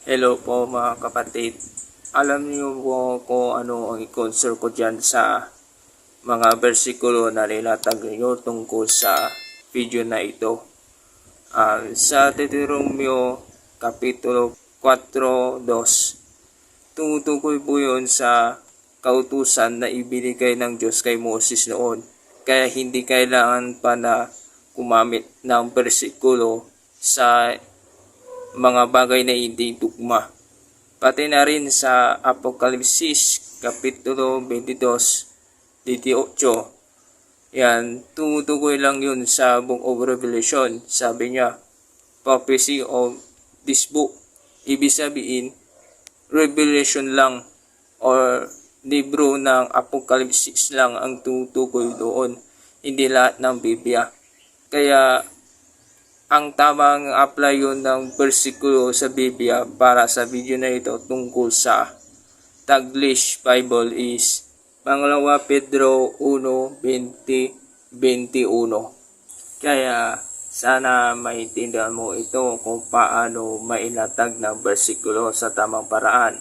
Hello po mga kapatid. Alam niyo po kung ano ang i-concern ko dyan sa mga bersikulo na nilatag niyo tungkol sa video na ito. Sa Deuteronomio Kapitulo 4:2, tumutukoy po yun sa kautusan na ibinigay ng Diyos kay Moses noon. Kaya hindi kailangan pa na gumamit ng bersikulo sa mga bagay na hindi tugma. Pati na rin sa Apokalipsis Kapitulo 22:18. Yan, tumutukoy lang yun sa Book of Revelation. Sabi niya, prophecy of this book. Ibig sabihin, revelation lang or libro ng Apokalipsis lang ang tumutukoy doon. Hindi lahat ng Biblia. Kaya ang tamang apply yun ng bersikulo sa Biblia para sa video na ito tungkol sa Taglish Bible is Pangalawa Pedro 1:20-21. Kaya sana maintindihan mo ito kung paano mailatag ng bersikulo sa tamang paraan.